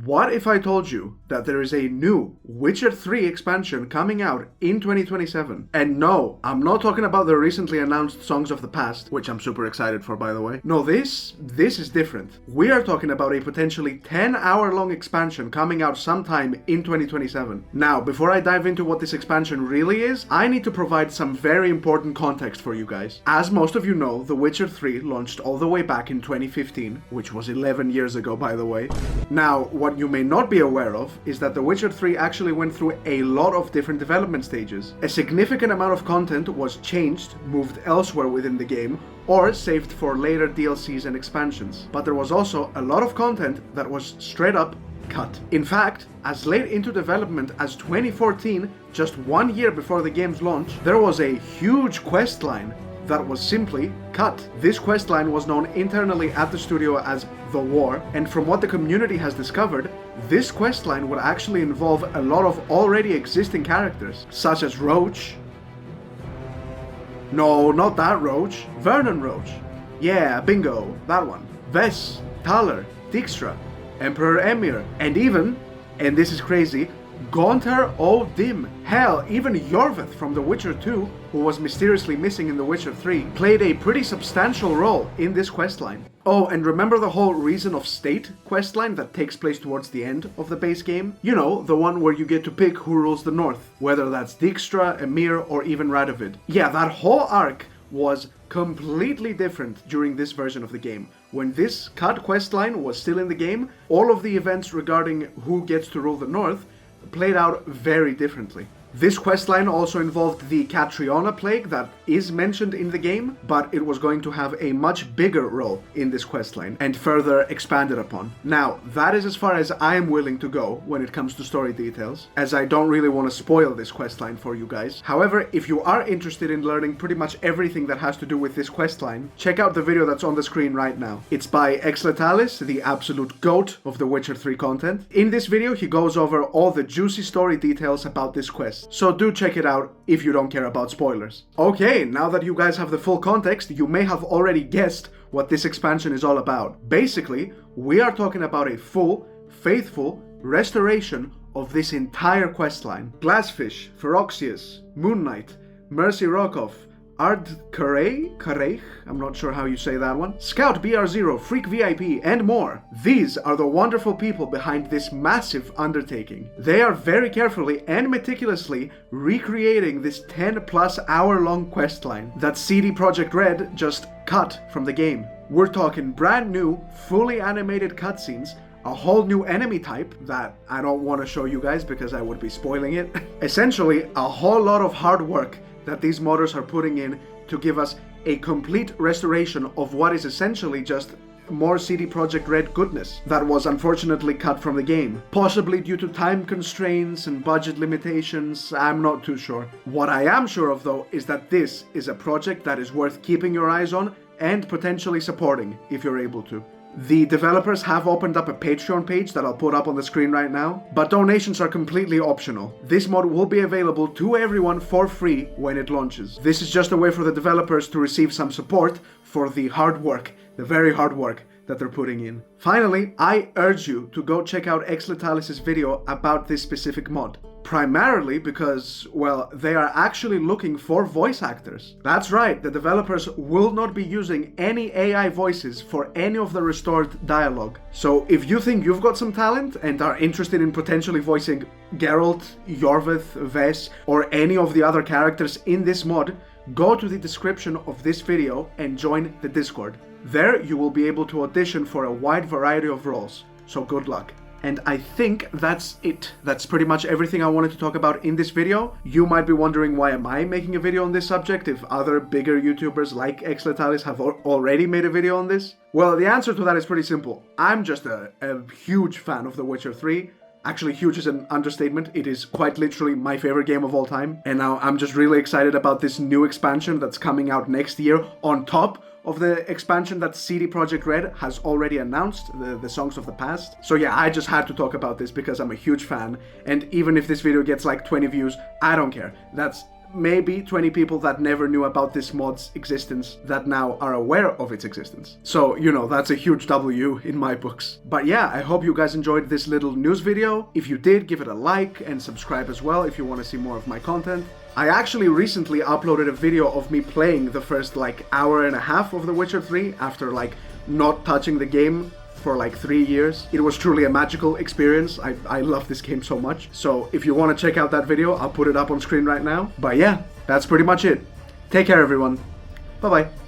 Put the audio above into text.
What if I told you that there is a new Witcher 3 expansion coming out in 2027? And no, I'm not talking about the recently announced Songs of the Past, which I'm super excited for, by the way. No, this is different. We are talking about a potentially 10-hour-long expansion coming out sometime in 2027. Now, before I dive into what this expansion really is, I need to provide some very important context for you guys. As most of you know, The Witcher 3 launched all the way back in 2015, which was 11 years ago, by the way. Now, what you may not be aware of is that The Witcher 3 actually went through a lot of different development stages. A significant amount of content was changed, moved elsewhere within the game, or saved for later DLCs and expansions. But there was also a lot of content that was straight up cut. In fact, as late into development as 2014, just 1 year before the game's launch, there was a huge quest line that was simply cut. This questline was known internally at the studio as The War, and from what the community has discovered, this questline would actually involve a lot of already existing characters, such as Roach. No, not that Roach. Vernon Roach. Yeah, bingo, that one. Ves, Thaler, Dijkstra, Emperor Emhyr, and even, and this is crazy, Gaunter O'Dim. Hell, even Iorveth from The Witcher 2, who was mysteriously missing in The Witcher 3, played a pretty substantial role in this questline. Oh, and remember the whole Reason of State questline that takes place towards the end of the base game? You know, the one where you get to pick who rules the north, whether that's Dijkstra, Emhyr, or even Radovid. Yeah, that whole arc was completely different during this version of the game. When this cut questline was still in the game, all of the events regarding who gets to rule the north played out very differently. This questline also involved the Catriona plague that is mentioned in the game, but it was going to have a much bigger role in this questline and further expanded upon. Now, that is as far as I am willing to go when it comes to story details, as I don't really want to spoil this questline for you guys. However, if you are interested in learning pretty much everything that has to do with this questline, check out the video that's on the screen right now. It's by xLetalis, the absolute GOAT of The Witcher 3 content. In this video, he goes over all the juicy story details about this quest. So do check it out if you don't care about spoilers. Okay, now that you guys have the full context, you may have already guessed what this expansion is all about. Basically, we are talking about a full, faithful restoration of this entire questline. Glassfish, Feroxius, Moon Knight, Mercy Rokov, Ardkarei, I'm not sure how you say that one, Scout BR0, Freak VIP, and more. These are the wonderful people behind this massive undertaking. They are very carefully and meticulously recreating this 10+ hour long questline that CD Projekt Red just cut from the game. We're talking brand new, fully animated cutscenes, a whole new enemy type that I don't want to show you guys because I would be spoiling it. Essentially, a whole lot of hard work that these modders are putting in to give us a complete restoration of what is essentially just more CD Projekt Red goodness that was unfortunately cut from the game. Possibly due to time constraints and budget limitations, I'm not too sure. What I am sure of though is that this is a project that is worth keeping your eyes on and potentially supporting if you're able to. The developers have opened up a Patreon page that I'll put up on the screen right now, but donations are completely optional. This mod will be available to everyone for free when it launches. This is just a way for the developers to receive some support for the hard work, the very hard work that they're putting in. Finally, I urge you to go check out xLetalis' video about this specific mod. Primarily because, well, they are actually looking for voice actors. That's right, the developers will not be using any AI voices for any of the restored dialogue. So if you think you've got some talent and are interested in potentially voicing Geralt, Iorveth, Ves, or any of the other characters in this mod, go to the description of this video and join the Discord. There you will be able to audition for a wide variety of roles, so good luck. And I think that's it. That's pretty much everything I wanted to talk about in this video. You might be wondering why am I making a video on this subject if other bigger YouTubers like xLetalis have already made a video on this? Well, the answer to that is pretty simple. I'm just a huge fan of The Witcher 3. Actually, huge is an understatement. It is quite literally my favorite game of all time. And now I'm just really excited about this new expansion that's coming out next year on top of the expansion that CD Projekt Red has already announced, the Songs of the Past. So yeah, I just had to talk about this because I'm a huge fan, and even if this video gets like 20 views, I don't care. That's maybe 20 people that never knew about this mod's existence that now are aware of its existence. So, you know, that's a huge W in my books. But yeah, I hope you guys enjoyed this little news video. If you did, give it a like and subscribe as well if you want to see more of my content. I actually recently uploaded a video of me playing the first like hour and a half of The Witcher 3 after like not touching the game for like 3 years. It was truly a magical experience. I love this game so much. So if you want to check out that video, I'll put it up on screen right now. But yeah, that's pretty much it. Take care, everyone. Bye-bye.